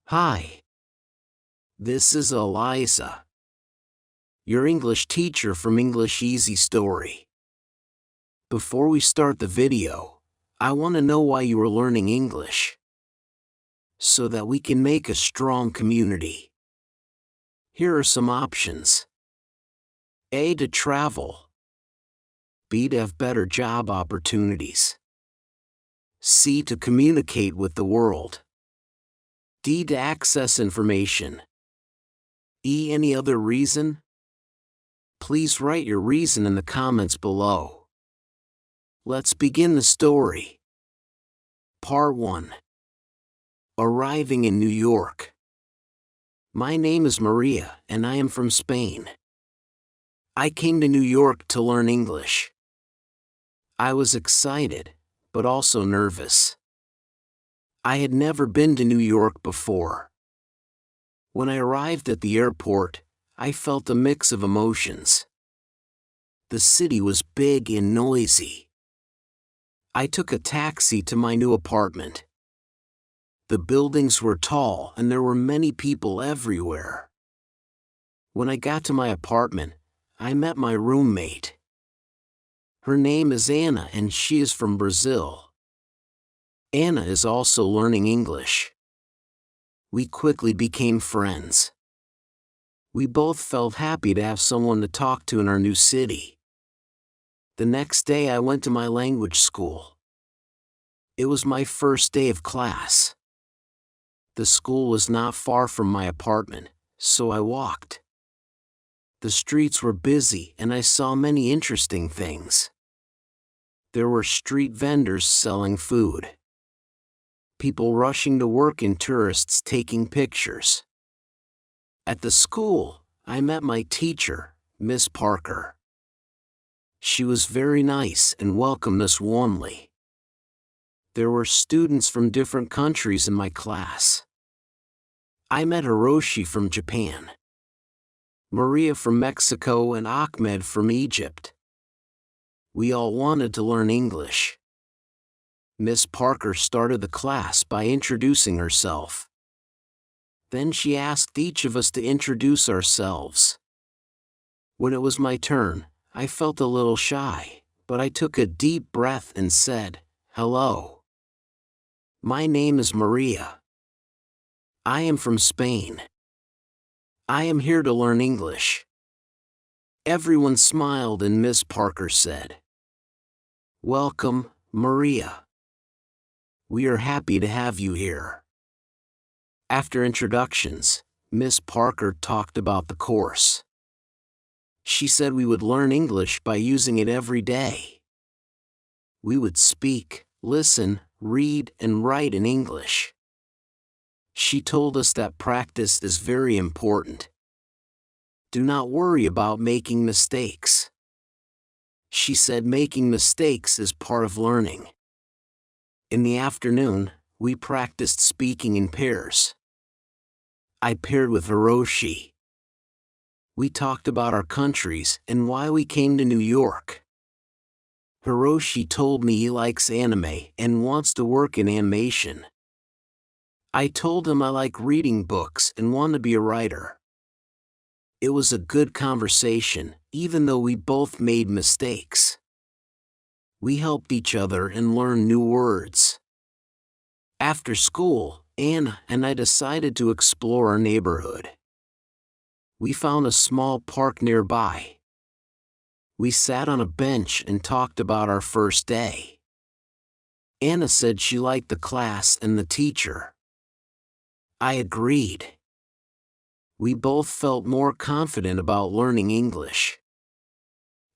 Hi, this is Eliza, your English teacher from Englishstory. Before we start the video, I want to know why you are learning English, so that we can make a strong community. Here are some options. A. To travel. B. To have better job opportunities. C. To communicate with the world. D. To access information. E. Any other reason? Please write your reason in the comments below. Let's begin the story. Part 1. Arriving in New York. My name is Maria, and I am from Spain. I came to New York to learn English. I was excited, but also nervous. I had never been to New York before. When I arrived at the airport, I felt a mix of emotions. The city was big and noisy. I took a taxi to my new apartment. The buildings were tall and there were many people everywhere. When I got to my apartment, I met my roommate. Her name is Anna and she is from Brazil. Anna is also learning English. We quickly became friends. We both felt happy to have someone to talk to in our new city. The next day I went to my language school. It was my first day of class. The school was not far from my apartment, so I walked. The streets were busy and I saw many interesting things. There were street vendors selling food, people rushing to work and tourists taking pictures. At the school, I met my teacher, Miss Parker. She was very nice and welcomed us warmly. There were students from different countries in my class. I met Hiroshi from Japan, Maria from Mexico, and Ahmed from Egypt. We all wanted to learn English. Miss Parker started the class by introducing herself. Then she asked each of us to introduce ourselves. When it was my turn, I felt a little shy, but I took a deep breath and said, "Hello. My name is Maria. I am from Spain. I am here to learn English." Everyone smiled and Miss Parker said, "Welcome, Maria. We are happy to have you here." After introductions, Miss Parker talked about the course. She said we would learn English by using it every day. We would speak, listen, read, and write in English. She told us that practice is very important. Do not worry about making mistakes. She said making mistakes is part of learning. In the afternoon, we practiced speaking in pairs. I paired with Hiroshi. We talked about our countries and why we came to New York. Hiroshi told me he likes anime and wants to work in animation. I told him I like reading books and want to be a writer. It was a good conversation, even though we both made mistakes. We helped each other and learned new words. After school, Anna and I decided to explore our neighborhood. We found a small park nearby. We sat on a bench and talked about our first day. Anna said she liked the class and the teacher. I agreed. We both felt more confident about learning English.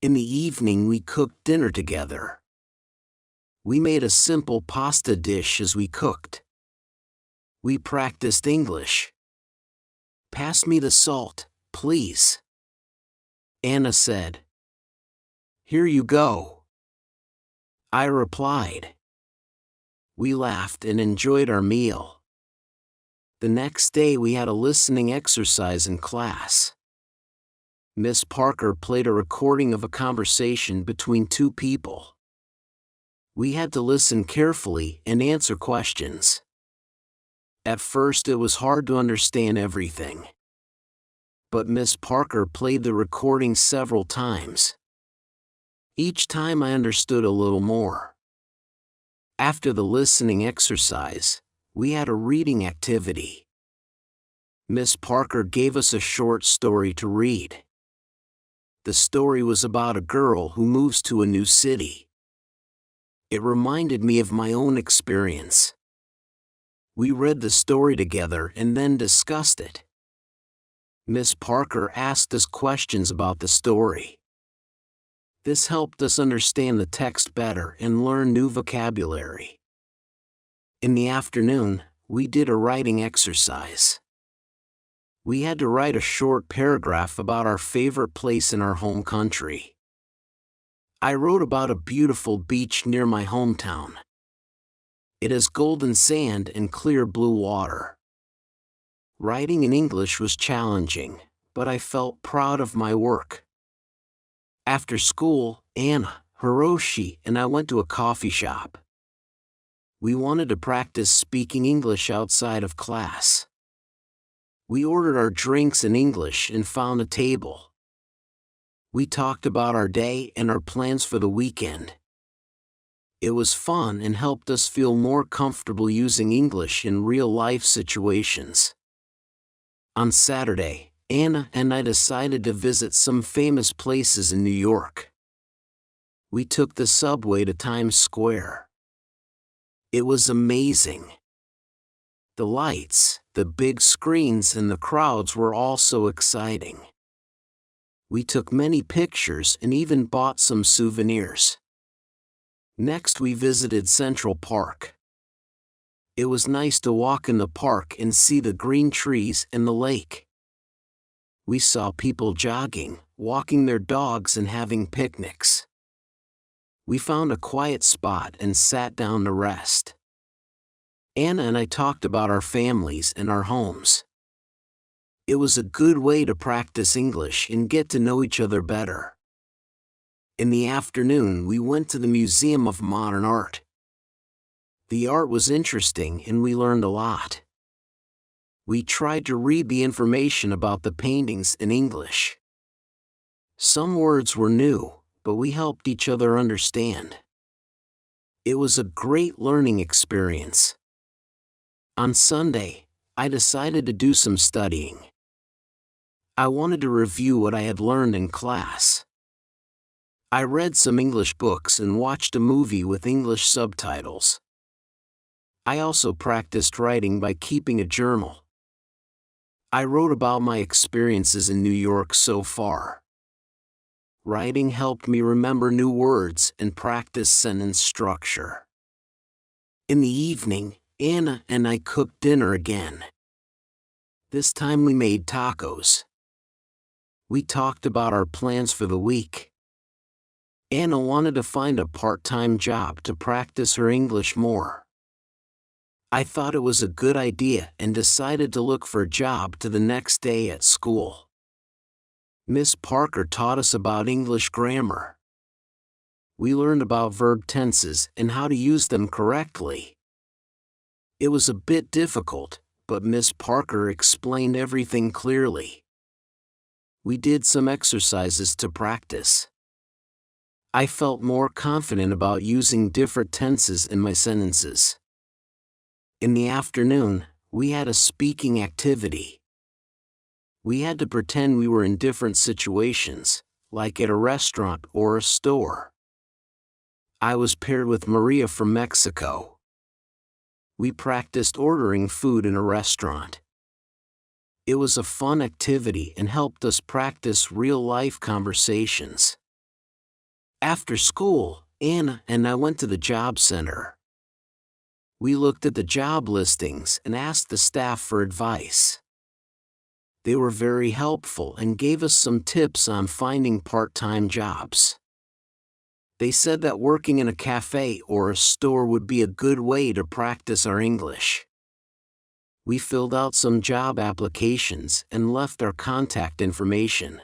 In the evening we cooked dinner together. We made a simple pasta dish as we cooked. We practiced English. "Pass me the salt, please," Anna said. "Here you go," I replied. We laughed and enjoyed our meal. The next day we had a listening exercise in class. Miss Parker played a recording of a conversation between two people. We had to listen carefully and answer questions. At first it was hard to understand everything. But Miss Parker played the recording several times. Each time I understood a little more. After the listening exercise, we had a reading activity. Miss Parker gave us a short story to read. The story was about a girl who moves to a new city. It reminded me of my own experience. We read the story together and then discussed it. Miss Parker asked us questions about the story. This helped us understand the text better and learn new vocabulary. In the afternoon, we did a writing exercise. We had to write a short paragraph about our favorite place in our home country. I wrote about a beautiful beach near my hometown. It has golden sand and clear blue water. Writing in English was challenging, but I felt proud of my work. After school, Anna, Hiroshi, and I went to a coffee shop. We wanted to practice speaking English outside of class. We ordered our drinks in English and found a table. We talked about our day and our plans for the weekend. It was fun and helped us feel more comfortable using English in real-life situations. On Saturday, Anna and I decided to visit some famous places in New York. We took the subway to Times Square. It was amazing. The lights, the big screens, and the crowds were all so exciting. We took many pictures and even bought some souvenirs. Next, we visited Central Park. It was nice to walk in the park and see the green trees and the lake. We saw people jogging, walking their dogs, and having picnics. We found a quiet spot and sat down to rest. Anna and I talked about our families and our homes. It was a good way to practice English and get to know each other better. In the afternoon, we went to the Museum of Modern Art. The art was interesting and we learned a lot. We tried to read the information about the paintings in English. Some words were new, but we helped each other understand. It was a great learning experience. On Sunday, I decided to do some studying. I wanted to review what I had learned in class. I read some English books and watched a movie with English subtitles. I also practiced writing by keeping a journal. I wrote about my experiences in New York so far. Writing helped me remember new words and practice sentence structure. In the evening, Anna and I cooked dinner again. This time we made tacos. We talked about our plans for the week. Anna wanted to find a part-time job to practice her English more. I thought it was a good idea and decided to look for a job the next day at school. Miss Parker taught us about English grammar. We learned about verb tenses and how to use them correctly. It was a bit difficult, but Miss Parker explained everything clearly. We did some exercises to practice. I felt more confident about using different tenses in my sentences. In the afternoon, we had a speaking activity. We had to pretend we were in different situations, like at a restaurant or a store. I was paired with Maria from Mexico. We practiced ordering food in a restaurant. It was a fun activity and helped us practice real-life conversations. After school, Anna and I went to the job center. We looked at the job listings and asked the staff for advice. They were very helpful and gave us some tips on finding part-time jobs. They said that working in a cafe or a store would be a good way to practice our English. We filled out some job applications and left our contact information.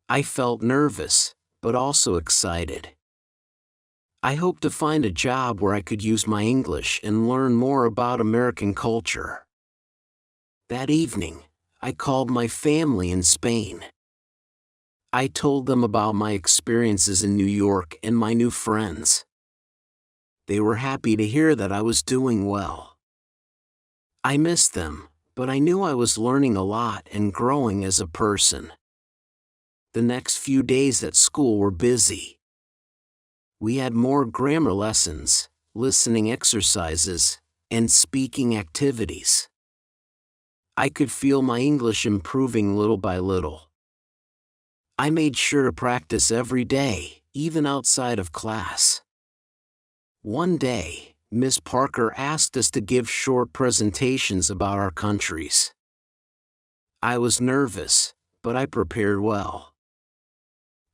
I felt nervous, but also excited. I hoped to find a job where I could use my English and learn more about American culture. That evening, I called my family in Spain. I told them about my experiences in New York and my new friends. They were happy to hear that I was doing well. I missed them, but I knew I was learning a lot and growing as a person. The next few days at school were busy. We had more grammar lessons, listening exercises, and speaking activities. I could feel my English improving little by little. I made sure to practice every day, even outside of class. One day, Miss Parker asked us to give short presentations about our countries. I was nervous, but I prepared well.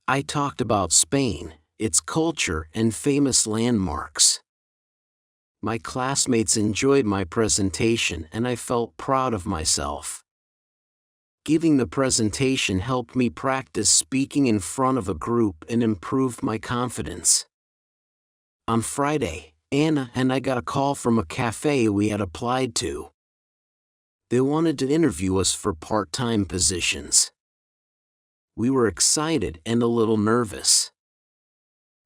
I talked about Spain, its culture, and famous landmarks. My classmates enjoyed my presentation and I felt proud of myself. Giving the presentation helped me practice speaking in front of a group and improved my confidence. On Friday, Anna and I got a call from a cafe we had applied to. They wanted to interview us for part-time positions. We were excited and a little nervous.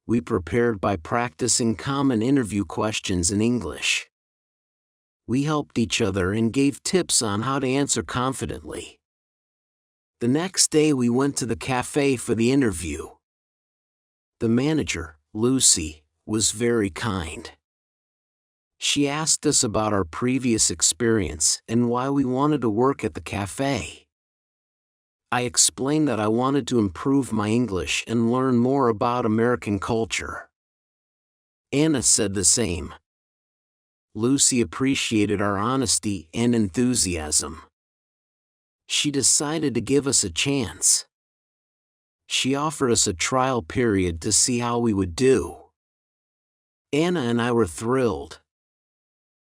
We prepared by practicing common interview questions in English. We helped each other and gave tips on how to answer confidently. The next day we went to the cafe for the interview. The manager, Lucy, was very kind. She asked us about our previous experience and why we wanted to work at the cafe. I explained that I wanted to improve my English and learn more about American culture. Anna said the same. Lucy appreciated our honesty and enthusiasm. She decided to give us a chance. She offered us a trial period to see how we would do. Anna and I were thrilled.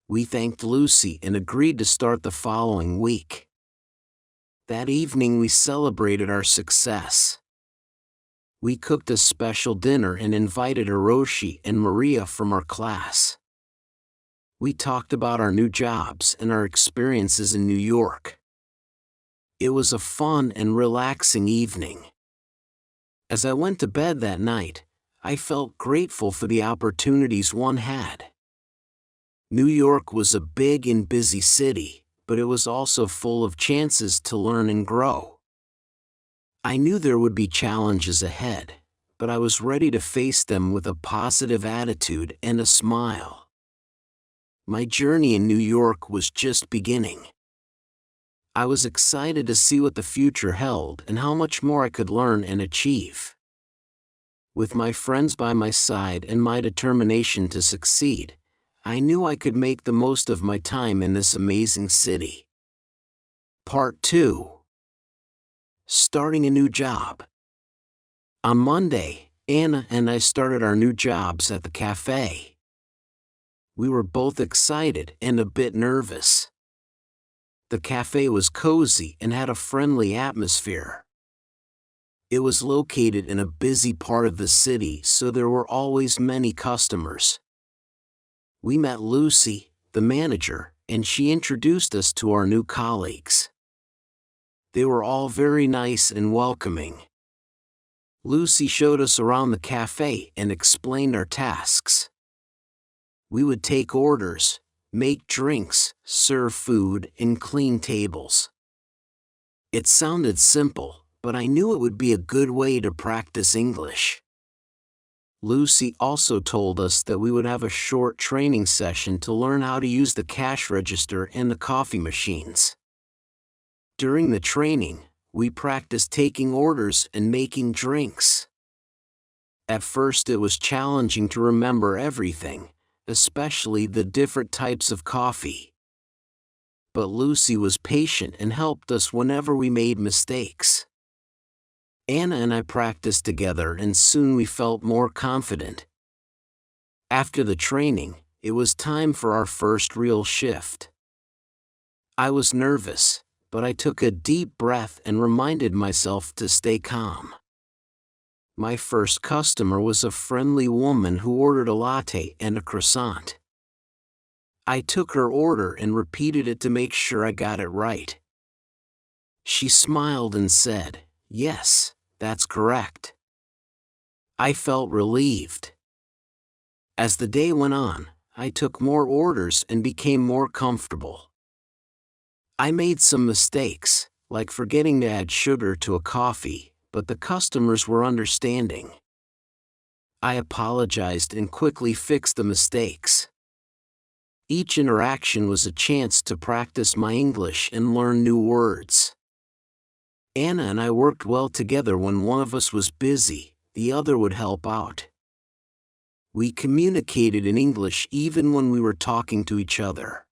We thanked Lucy and agreed to start the following week. That evening we celebrated our success. We cooked a special dinner and invited Hiroshi and Maria from our class. We talked about our new jobs and our experiences in New York. It was a fun and relaxing evening. As I went to bed that night, I felt grateful for the opportunities one had. New York was a big and busy city, but it was also full of chances to learn and grow. I knew there would be challenges ahead, but I was ready to face them with a positive attitude and a smile. My journey in New York was just beginning. I was excited to see what the future held and how much more I could learn and achieve. With my friends by my side and my determination to succeed, I knew I could make the most of my time in this amazing city. Part 2. Starting a new job. On Monday, Anna and I started our new jobs at the cafe. We were both excited and a bit nervous. The cafe was cozy and had a friendly atmosphere. It was located in a busy part of the city, so there were always many customers. We met Lucy, the manager, and she introduced us to our new colleagues. They were all very nice and welcoming. Lucy showed us around the cafe and explained our tasks. We would take orders, make drinks, serve food, and clean tables. It sounded simple, but I knew it would be a good way to practice English. Lucy also told us that we would have a short training session to learn how to use the cash register and the coffee machines. During the training, we practiced taking orders and making drinks. At first it was challenging to remember everything, especially the different types of coffee. But Lucy was patient and helped us whenever we made mistakes. Anna and I practiced together and soon we felt more confident. After the training, it was time for our first real shift. I was nervous, but I took a deep breath and reminded myself to stay calm. My first customer was a friendly woman who ordered a latte and a croissant. I took her order and repeated it to make sure I got it right. She smiled and said, "Yes, that's correct." I felt relieved. As the day went on, I took more orders and became more comfortable. I made some mistakes, like forgetting to add sugar to a coffee, but the customers were understanding. I apologized and quickly fixed the mistakes. Each interaction was a chance to practice my English and learn new words. Anna and I worked well together. When one of us was busy, the other would help out. We communicated in English even when we were talking to each other.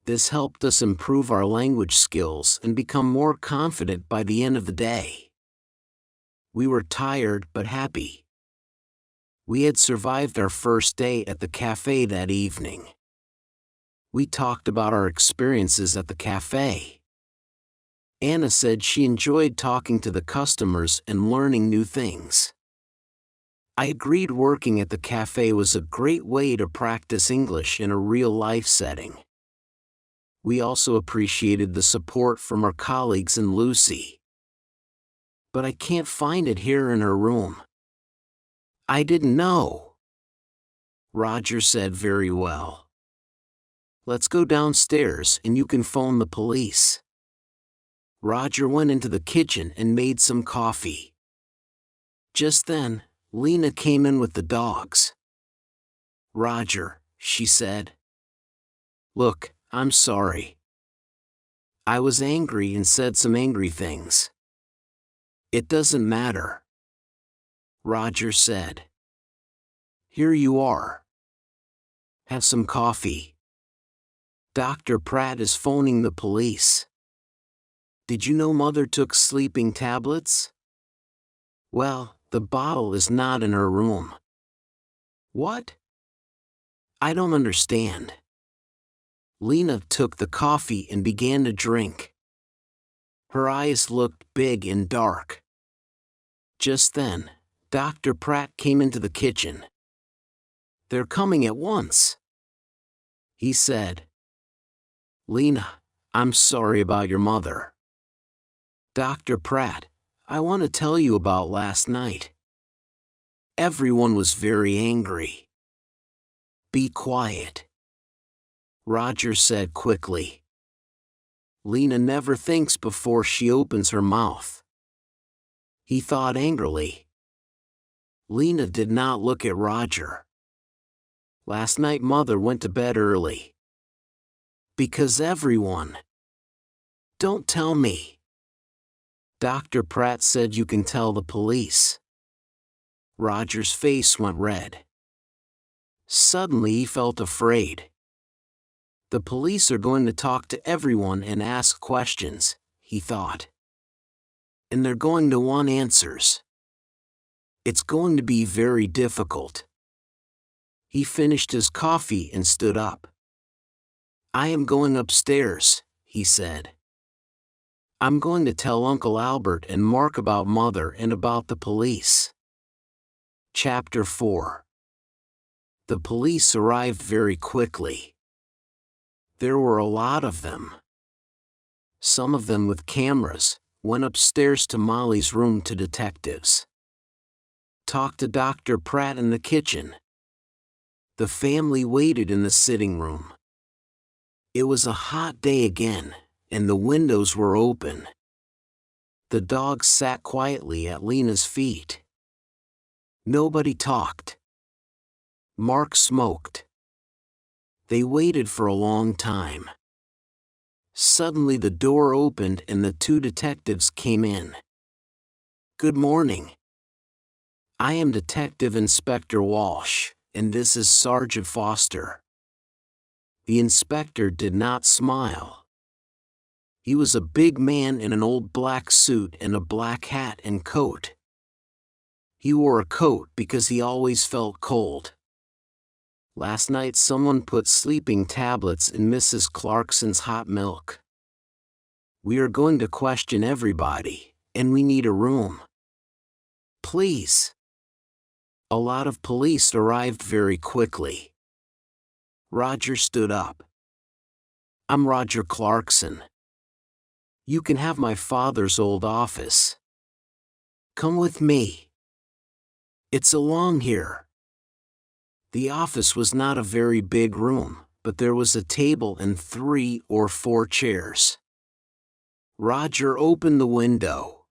This helped us improve our language skills and become more confident by the end of the day. We were tired but happy. We had survived our first day at the cafe that evening. We talked about our experiences at the cafe. Anna said she enjoyed talking to the customers and learning new things. I agreed working at the cafe was a great way to practice English in a real-life setting. We also appreciated the support from our colleagues and Lucy. But I can't find it here in her room. I didn't know. Roger said, "Very well. Let's go downstairs and you can phone the police." Roger went into the kitchen and made some coffee. Just then, Lena came in with the dogs. "Roger," she said. "Look, I'm sorry. I was angry and said some angry things." "It doesn't matter," Roger said. "Here you are. Have some coffee. Dr. Pratt is phoning the police. Did you know Mother took sleeping tablets? Well, the bottle is not in her room." "What? I don't understand." Lena took the coffee and began to drink. Her eyes looked big and dark. Just then, Dr. Pratt came into the kitchen. "They're coming at once," he said. "Lena, I'm sorry about your mother." "Dr. Pratt, I want to tell you about last night. Everyone was very angry." "Be quiet," Roger said quickly. Lena never thinks before she opens her mouth, he thought angrily. Lena did not look at Roger. "Last night Mother went to bed early." "Because everyone." "Don't tell me." "Dr. Pratt said you can tell the police." Roger's face went red. Suddenly he felt afraid. The police are going to talk to everyone and ask questions, he thought. And they're going to want answers. It's going to be very difficult. He finished his coffee and stood up. "I am going upstairs," he said. "I'm going to tell Uncle Albert and Mark about Mother and about the police." Chapter 4. The police arrived very quickly. There were a lot of them. Some of them with cameras went upstairs to Molly's room to detectives. Talked to Dr. Pratt in the kitchen. The family waited in the sitting room. It was a hot day again, and the windows were open. The dogs sat quietly at Lena's feet. Nobody talked. Mark smoked. They waited for a long time. Suddenly the door opened and the two detectives came in. "Good morning. I am Detective Inspector Walsh, and this is Sergeant Foster." The inspector did not smile. He was a big man in an old black suit and a black hat and coat. He wore a coat because he always felt cold. "Last night someone put sleeping tablets in Mrs. Clarkson's hot milk. We are going to question everybody, and we need a room." please." A lot of police arrived very quickly. Roger stood up. "I'm Roger Clarkson. You can have my father's old office. Come with me. It's along here." The office was not a very big room, but there was a table and 3 or 4 chairs. Roger opened the window.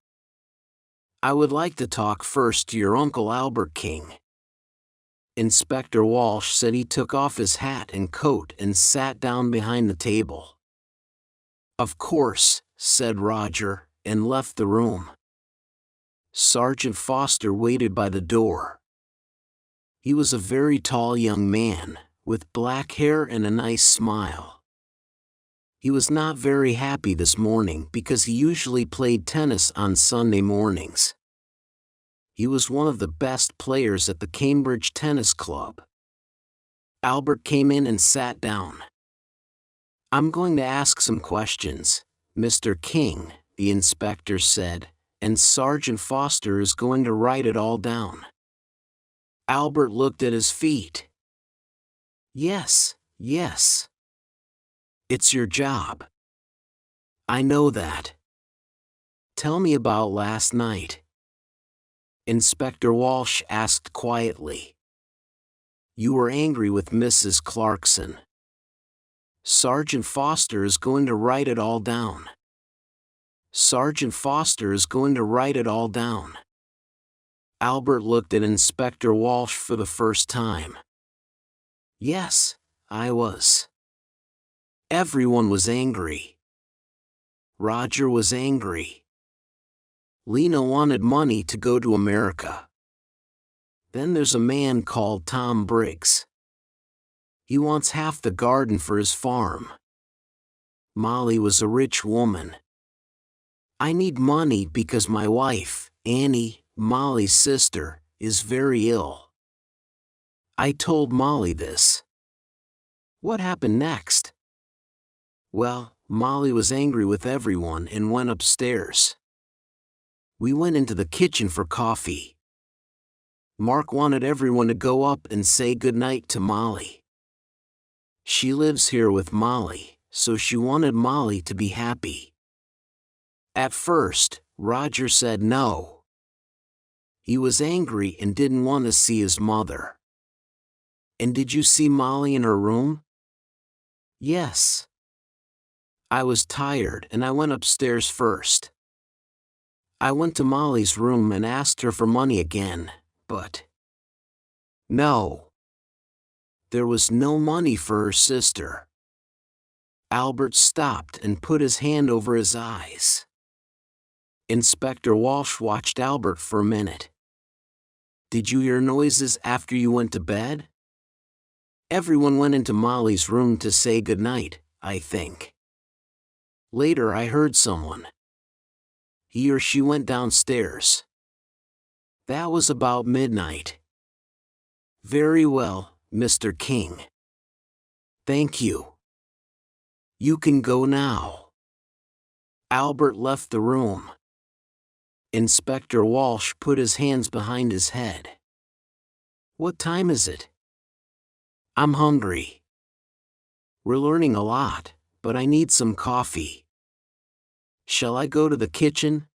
"I would like to talk first to your Uncle Albert King." Inspector Walsh said he took off his hat and coat and sat down behind the table. "Of course," said Roger, and left the room. Sergeant Foster waited by the door. He was a very tall young man, with black hair and a nice smile. He was not very happy this morning because he usually played tennis on Sunday mornings. He was one of the best players at the Cambridge Tennis Club. Albert came in and sat down. "I'm going to ask some questions, Mr. King," the inspector said, "and Sergeant Foster is going to write it all down." Albert looked at his feet. Yes. It's your job." "I know that. Tell me about last night." Inspector Walsh asked quietly. "You were angry with Mrs. Clarkson." Sergeant Foster is going to write it all down. Sergeant Foster is going to write it all down. Albert looked at Inspector Walsh for the first time. "Yes, I was." Everyone was angry. Roger was angry. Lena wanted money to go to America. Then there's a man called Tom Briggs. He wants half the garden for his farm. Molly was a rich woman. "I need money because my wife, Annie, Molly's sister, is very ill." I told Molly this. What happened next? Well, Molly was angry with everyone and went upstairs. We went into the kitchen for coffee. Mark wanted everyone to go up and say goodnight to Molly. She lives here with Molly, so she wanted Molly to be happy. At first, Roger said no. He was angry and didn't want to see his mother. "And did you see Molly in her room?" "Yes. I was tired and I went upstairs first. I went to Molly's room and asked her for money again, but no. There was no money for her sister." Albert stopped and put his hand over his eyes. Inspector Walsh watched Albert for a minute. "Did you hear noises after you went to bed?" "Everyone went into Molly's room to say goodnight, I think. Later I heard someone. He or she went downstairs. That was about midnight." "Very well, Mr. King. Thank you. You can go now." Albert left the room. Inspector Walsh put his hands behind his head. "What time is it?" "I'm hungry. We're learning a lot, but I need some coffee. Shall I go to the kitchen?"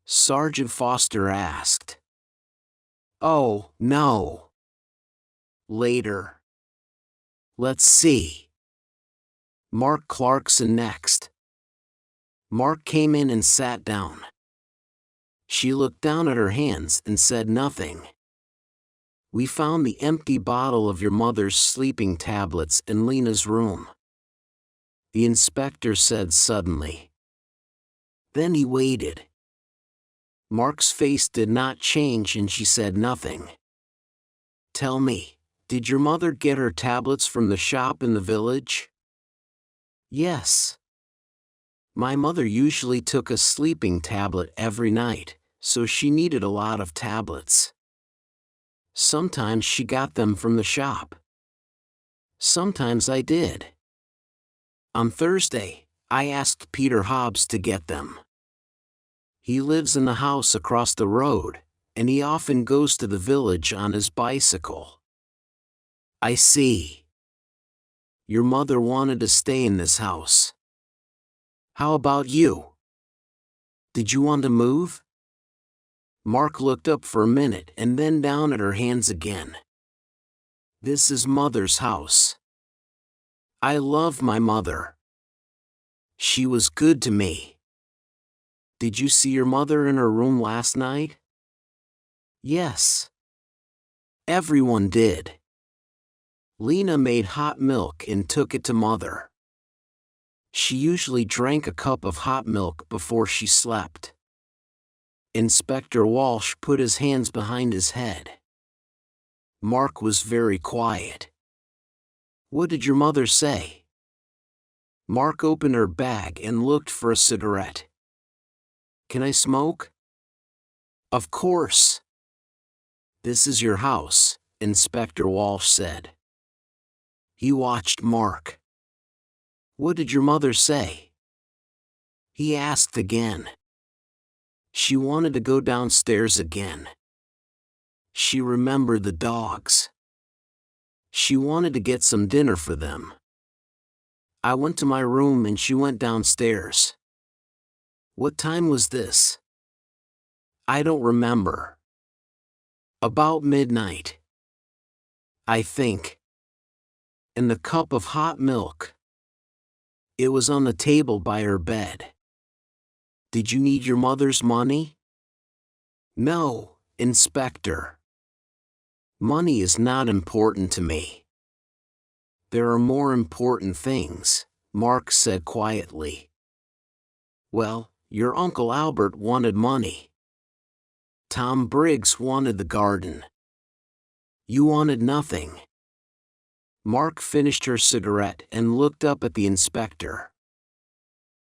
Sergeant Foster asked. "Oh, no. Later. Let's see. Mark Clarkson next." Mark came in and sat down. She looked down at her hands and said nothing. "We found the empty bottle of your mother's sleeping tablets in Lena's room," the inspector said suddenly. Then he waited. Mark's face did not change and she said nothing. "Tell me, did your mother get her tablets from the shop in the village?" "Yes. My mother usually took a sleeping tablet every night, so she needed a lot of tablets. Sometimes she got them from the shop. Sometimes I did. On Thursday, I asked Peter Hobbs to get them. He lives in the house across the road, and he often goes to the village on his bicycle. I see. Your mother wanted to stay in this house. How about you? Did you want to move? Mark looked up for a minute and then down at her hands again. This is Mother's house. I love my mother. She was good to me. Did you see your mother in her room last night? Yes. Everyone did. Lena made hot milk and took it to Mother. She usually drank a cup of hot milk before she slept. Inspector Walsh put his hands behind his head. Mark was very quiet. What did your mother say? Mark opened her bag and looked for a cigarette. Can I smoke? Of course. This is your house, Inspector Walsh said. He watched Mark. What did your mother say? He asked again. She wanted to go downstairs again. She remembered the dogs. She wanted to get some dinner for them. I went to my room and she went downstairs. What time was this? I don't remember. About midnight. I think. And the cup of hot milk. It was on the table by her bed. Did you need your mother's money? No, Inspector. Money is not important to me. There are more important things, Mark said quietly. Well, your Uncle Albert wanted money. Tom Briggs wanted the garden. You wanted nothing. Mark finished her cigarette and looked up at the inspector.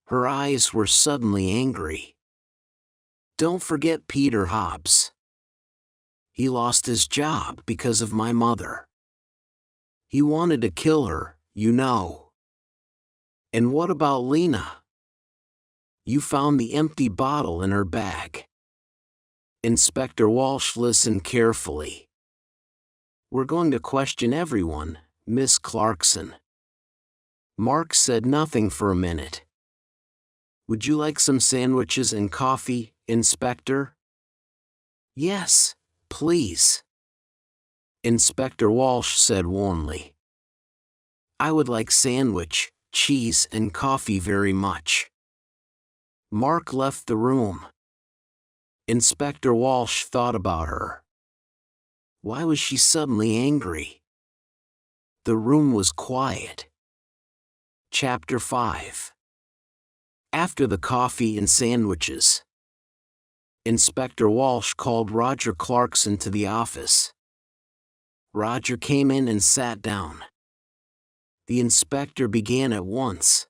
Her eyes were suddenly angry. Don't forget Peter Hobbs. He lost his job because of my mother. He wanted to kill her, you know. And what about Lena? You found the empty bottle in her bag. Inspector Walsh listened carefully. We're going to question everyone, Miss Clarkson. Mark said nothing for a minute. Would you like some sandwiches and coffee, Inspector? Yes, please. Inspector Walsh said warmly. I would like sandwich, cheese and coffee very much. Mark left the room. Inspector Walsh thought about her. Why was she suddenly angry? The room was quiet. Chapter 5. After the coffee and sandwiches, Inspector Walsh called Roger Clarkson to the office. Roger came in and sat down. The inspector began at once.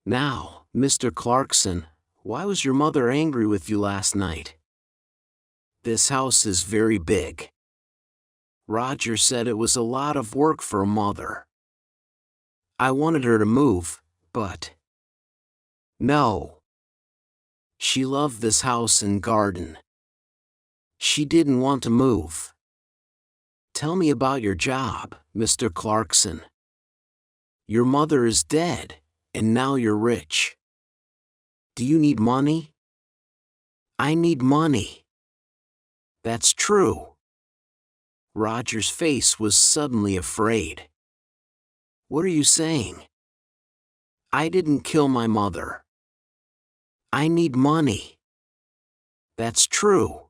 Now, Mr. Clarkson, why was your mother angry with you last night? This house is very big. Roger said it was a lot of work for a mother. I wanted her to move, but... No. She loved this house and garden. She didn't want to move. Tell me about your job, Mr. Clarkson. Your mother is dead, and now you're rich. Do you need money? I need money. That's true. Roger's face was suddenly afraid. What are you saying? I didn't kill my mother. I need money. That's true.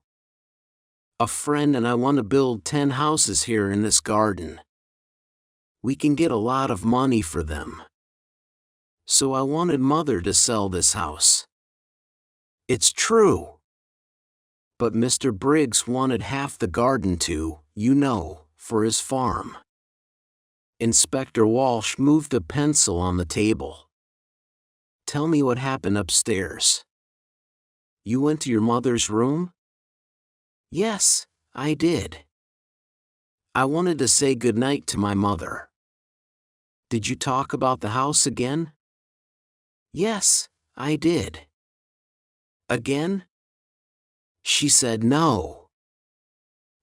A friend and I want to build 10 houses here in this garden. We can get a lot of money for them. So I wanted Mother to sell this house. It's true. But Mr. Briggs wanted half the garden too, you know, for his farm. Inspector Walsh moved a pencil on the table. Tell me what happened upstairs. You went to your mother's room? Yes, I did. I wanted to say goodnight to my mother. Did you talk about the house again? Yes, I did. Again? She said no.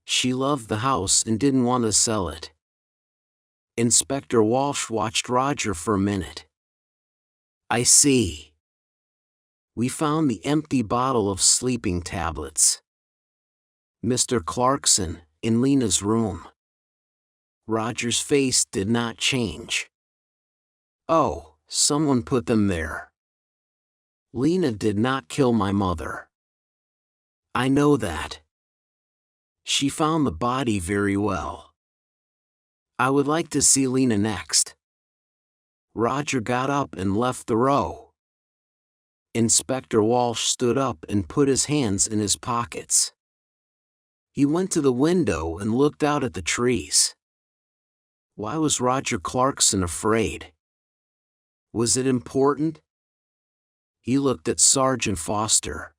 She loved the house and didn't want to sell it. Inspector Walsh watched Roger for a minute. I see. We found the empty bottle of sleeping tablets. Mr. Clarkson, in Lena's room. Roger's face did not change. Oh, someone put them there. Lena did not kill my mother. I know that. She found the body very well. I would like to see Lena next. Roger got up and left the row. Inspector Walsh stood up and put his hands in his pockets. He went to the window and looked out at the trees. Why was Roger Clarkson afraid? Was it important? He looked at Sergeant Foster.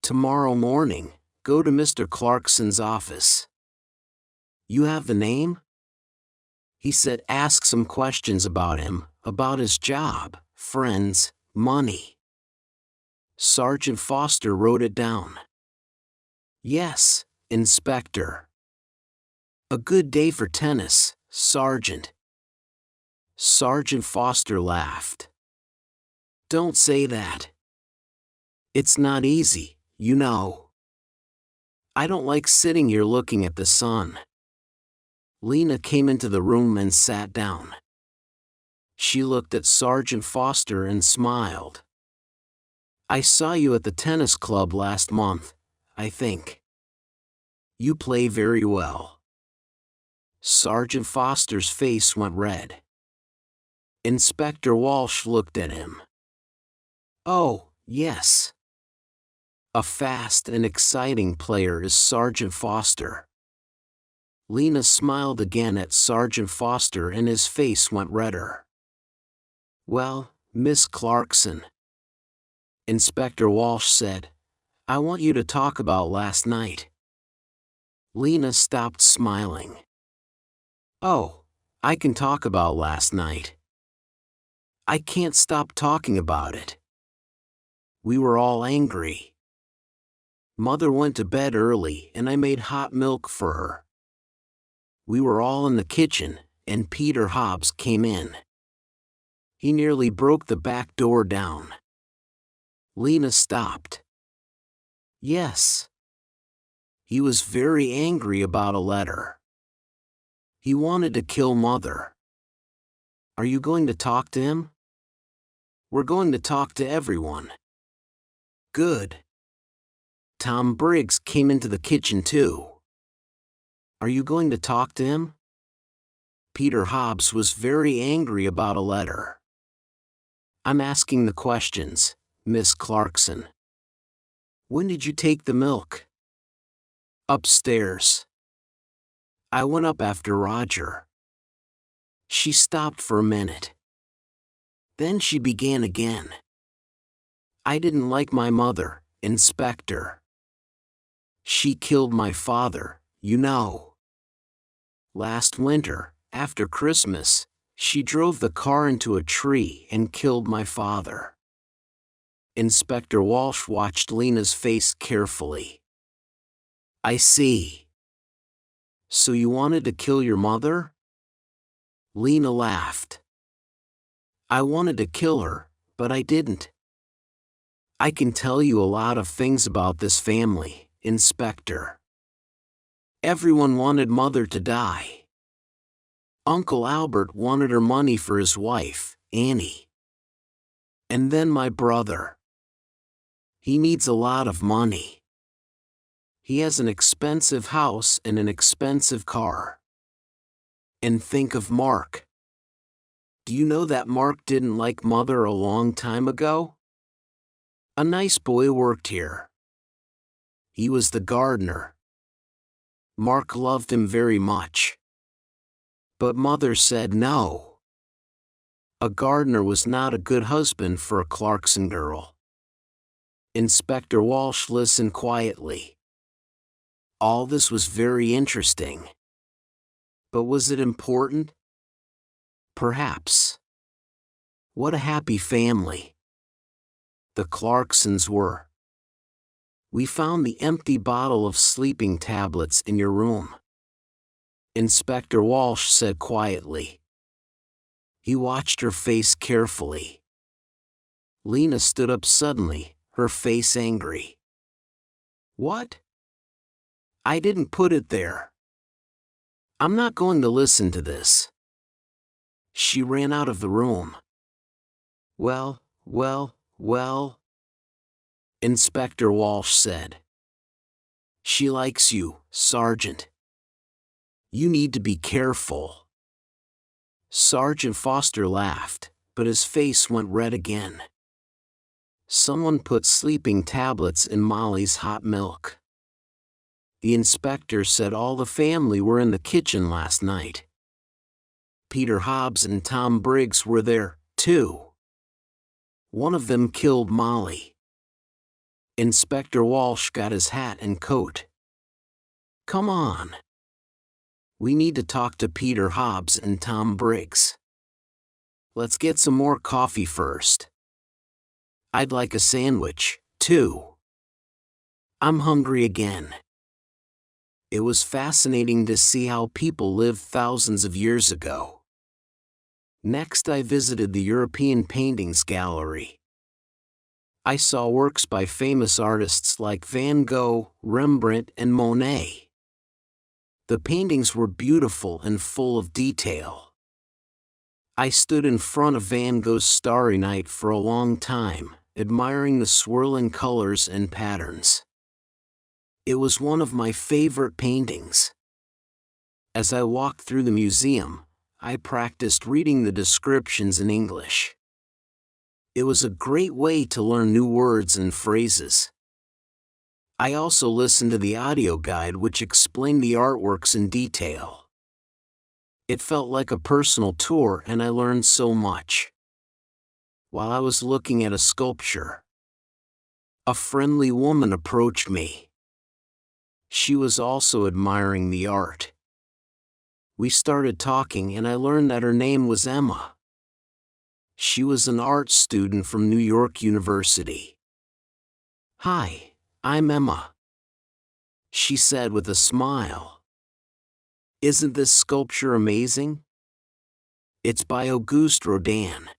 Tomorrow morning, go to Mr. Clarkson's office. You have the name? He said ask some questions about him, about his job, friends, money. Sergeant Foster wrote it down. Yes, Inspector. A good day for tennis, Sergeant. Sergeant Foster laughed. Don't say that. It's not easy, you know. I don't like sitting here looking at the sun. Lena came into the room and sat down. She looked at Sergeant Foster and smiled. I saw you at the tennis club last month, I think. You play very well. Sergeant Foster's face went red. Inspector Walsh looked at him. Oh, yes. A fast and exciting player is Sergeant Foster. Lena smiled again at Sergeant Foster and his face went redder. Well, Miss Clarkson. Inspector Walsh said, I want you to talk about last night. Lena stopped smiling. Oh, I can talk about last night. I can't stop talking about it. We were all angry. Mother went to bed early and I made hot milk for her. We were all in the kitchen, and Peter Hobbs came in. He nearly broke the back door down. Lena stopped. Yes. He was very angry about a letter. He wanted to kill Mother. Are you going to talk to him? We're going to talk to everyone. Good. Tom Briggs came into the kitchen too. Are you going to talk to him? Peter Hobbs was very angry about a letter. I'm asking the questions, Miss Clarkson. When did you take the milk? Upstairs. I went up after Roger. She stopped for a minute. Then she began again. I didn't like my mother, Inspector. She killed my father, you know. Last winter, after Christmas, she drove the car into a tree and killed my father. Inspector Walsh watched Lena's face carefully. I see. So you wanted to kill your mother? Lena laughed. I wanted to kill her, but I didn't. I can tell you a lot of things about this family, Inspector. Everyone wanted Mother to die. Uncle Albert wanted her money for his wife, Annie. And then my brother. He needs a lot of money. He has an expensive house and an expensive car. And think of Mark. Do you know that Mark didn't like Mother a long time ago? A nice boy worked here. He was the gardener. Mark loved him very much. But Mother said no. A gardener was not a good husband for a Clarkson girl. Inspector Walsh listened quietly. All this was very interesting. But was it important? Perhaps. What a happy family the Clarksons were. We found the empty bottle of sleeping tablets in your room," Inspector Walsh said quietly. He watched her face carefully. Lena stood up suddenly, her face angry. "What? I didn't put it there. I'm not going to listen to this." She ran out of the room. Well, Inspector Walsh said. "She likes you, Sergeant. You need to be careful." Sergeant Foster laughed, but his face went red again. "Someone put sleeping tablets in Molly's hot milk." The inspector said all the family were in the kitchen last night. Peter Hobbs and Tom Briggs were there, too. One of them killed Molly. Inspector Walsh got his hat and coat. "Come on. We need to talk to Peter Hobbs and Tom Briggs. Let's get some more coffee first. I'd like a sandwich, too. I'm hungry again." It was fascinating to see how people lived thousands of years ago. Next, I visited the European Paintings Gallery. I saw works by famous artists like Van Gogh, Rembrandt, and Monet. The paintings were beautiful and full of detail. I stood in front of Van Gogh's Starry Night for a long time, admiring the swirling colors and patterns. It was one of my favorite paintings. As I walked through the museum, I practiced reading the descriptions in English. It was a great way to learn new words and phrases. I also listened to the audio guide which explained the artworks in detail. It felt like a personal tour and I learned so much. While I was looking at a sculpture, a friendly woman approached me. She was also admiring the art. We started talking and I learned that her name was Emma. She was an art student from New York University. "Hi, I'm Emma," she said with a smile. "Isn't this sculpture amazing? It's by Auguste Rodin,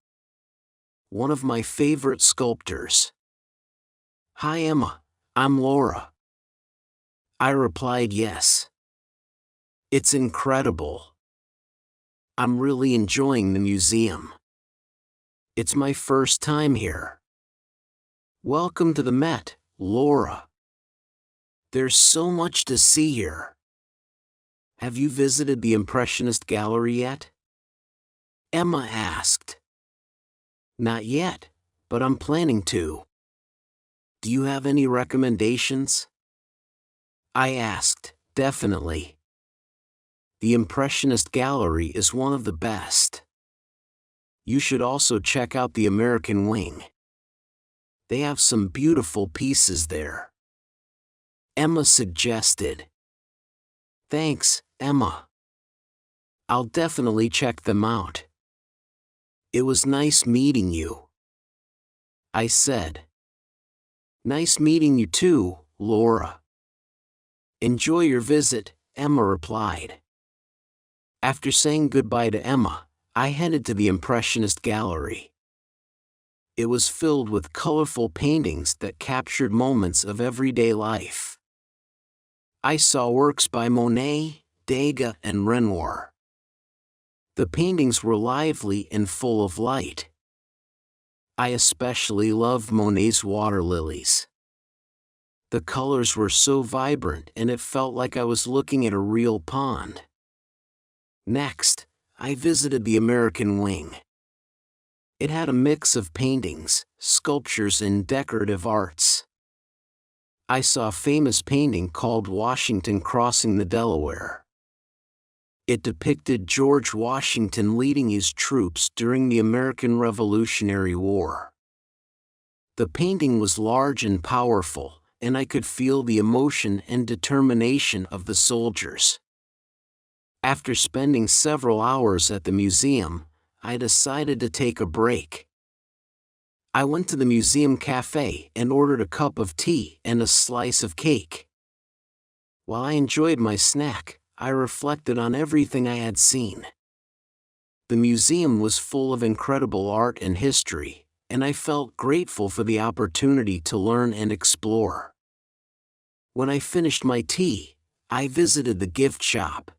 one of my favorite sculptors." "Hi Emma, I'm Laura." I replied yes. "It's incredible. I'm really enjoying the museum. It's my first time here." "Welcome to the Met, Laura. There's so much to see here. Have you visited the Impressionist Gallery yet?" Emma asked. "Not yet, but I'm planning to. Do you have any recommendations?" I asked. "Definitely. The Impressionist Gallery is one of the best. You should also check out the American Wing. They have some beautiful pieces there," Emma suggested. "Thanks, Emma. I'll definitely check them out." "It was nice meeting you," I said. "Nice meeting you too, Laura." "Enjoy your visit," Emma replied. After saying goodbye to Emma, I headed to the Impressionist Gallery. It was filled with colorful paintings that captured moments of everyday life. I saw works by Monet, Degas, and Renoir. The paintings were lively and full of light. I especially loved Monet's water lilies. The colors were so vibrant and it felt like I was looking at a real pond. Next, I visited the American Wing. It had a mix of paintings, sculptures, and decorative arts. I saw a famous painting called Washington Crossing the Delaware. It depicted George Washington leading his troops during the American Revolutionary War. The painting was large and powerful, and I could feel the emotion and determination of the soldiers. After spending several hours at the museum, I decided to take a break. I went to the museum cafe and ordered a cup of tea and a slice of cake. While I enjoyed my snack, I reflected on everything I had seen. The museum was full of incredible art and history, and I felt grateful for the opportunity to learn and explore. When I finished my tea, I visited the gift shop.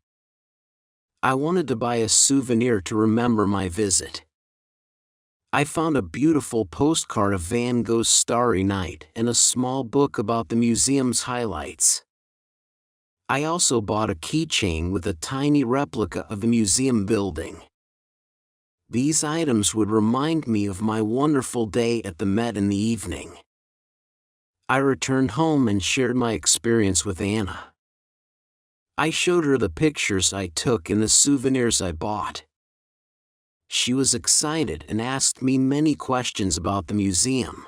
I wanted to buy a souvenir to remember my visit. I found a beautiful postcard of Van Gogh's Starry Night and a small book about the museum's highlights. I also bought a keychain with a tiny replica of the museum building. These items would remind me of my wonderful day at the Met in the evening. I returned home and shared my experience with Anna. I showed her the pictures I took and the souvenirs I bought. She was excited and asked me many questions about the museum.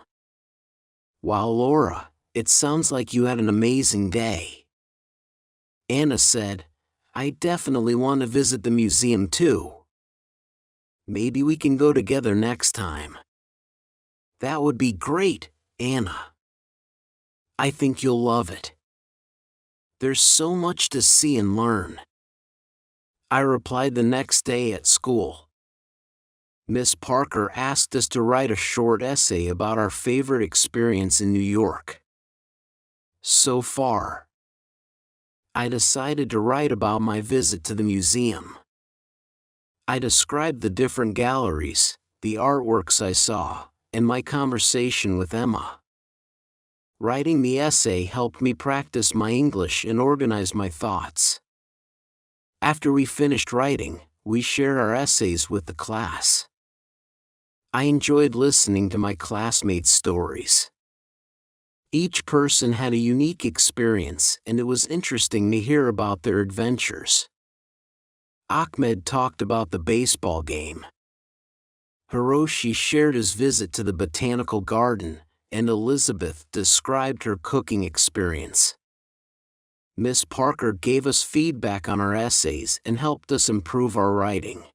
"Wow, Laura, it sounds like you had an amazing day." Anna said, "I definitely want to visit the museum too. Maybe we can go together next time." "That would be great, Anna. I think you'll love it. There's so much to see and learn." I replied the next day at school. Miss Parker asked us to write a short essay about our favorite experience in New York. So far, I decided to write about my visit to the museum. I described the different galleries, the artworks I saw, and my conversation with Emma. Writing the essay helped me practice my English and organize my thoughts. After we finished writing, we shared our essays with the class. I enjoyed listening to my classmates' stories. Each person had a unique experience, and it was interesting to hear about their adventures. Ahmed talked about the baseball game. Hiroshi shared his visit to the botanical garden, and Elizabeth described her cooking experience. Miss Parker gave us feedback on our essays and helped us improve our writing.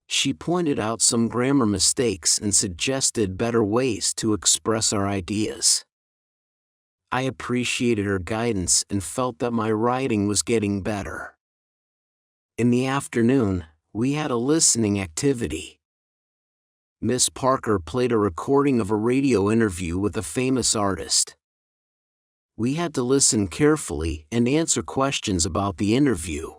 She pointed out some grammar mistakes and suggested better ways to express our ideas. I appreciated her guidance and felt that my writing was getting better. In the afternoon, we had a listening activity. Miss Parker played a recording of a radio interview with a famous artist. We had to listen carefully and answer questions about the interview.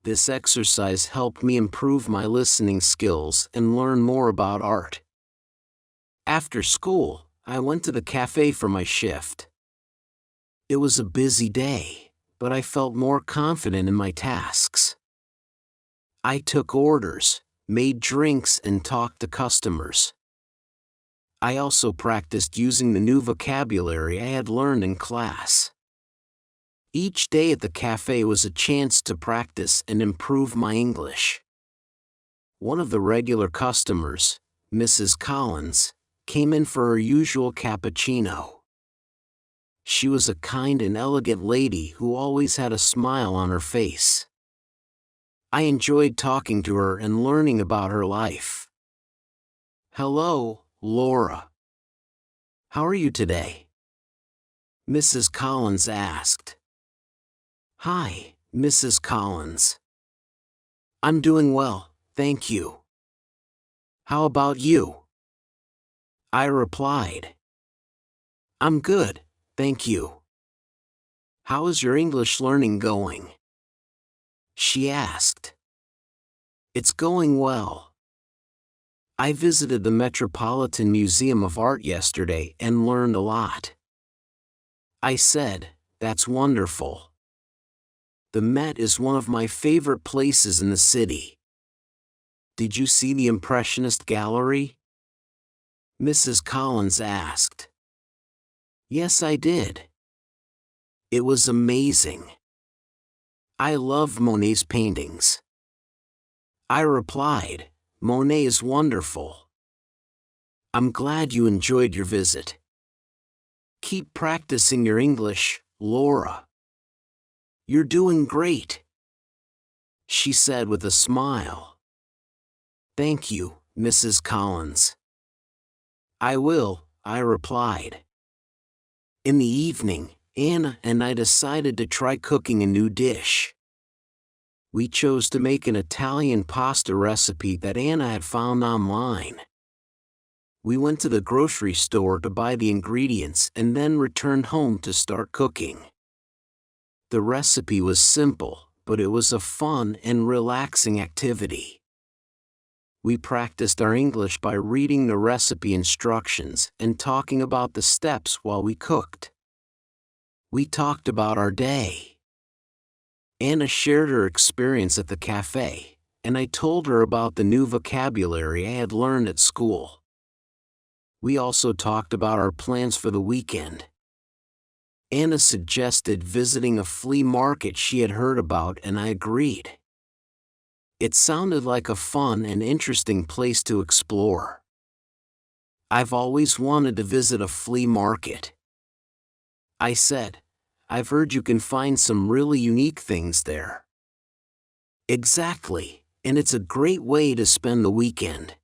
This exercise helped me improve my listening skills and learn more about art. After school, I went to the cafe for my shift. It was a busy day, but I felt more confident in my tasks. I took orders, made drinks, and talked to customers. I also practiced using the new vocabulary I had learned in class. Each day at the cafe was a chance to practice and improve my English. One of the regular customers, Mrs. Collins, came in for her usual cappuccino. She was a kind and elegant lady who always had a smile on her face. I enjoyed talking to her and learning about her life. "Hello, Laura. How are you today?" Mrs. Collins asked. "Hi, Mrs. Collins. I'm doing well, thank you. How about you?" I replied. "I'm good, thank you. How is your English learning going?" She asked. "It's going well. I visited the Metropolitan Museum of Art yesterday and learned a lot." I said, "That's wonderful. The Met is one of my favorite places in the city. Did you see the Impressionist Gallery?" Mrs. Collins asked. "Yes, I did. It was amazing. I love Monet's paintings." I replied, "Monet is wonderful. I'm glad you enjoyed your visit. Keep practicing your English, Laura. You're doing great," she said with a smile. "Thank you, Mrs. Collins." I will, I replied. In the evening, Anna and I decided to try cooking a new dish. We chose to make an Italian pasta recipe that Anna had found online. We went to the grocery store to buy the ingredients and then returned home to start cooking. The recipe was simple, but it was a fun and relaxing activity. We practiced our English by reading the recipe instructions and talking about the steps while we cooked. We talked about our day. Anna shared her experience at the cafe, and I told her about the new vocabulary I had learned at school. We also talked about our plans for the weekend. Anna suggested visiting a flea market she had heard about, and I agreed. It sounded like a fun and interesting place to explore. I've always wanted to visit a flea market. I said, I've heard you can find some really unique things there. Exactly, and it's a great way to spend the weekend.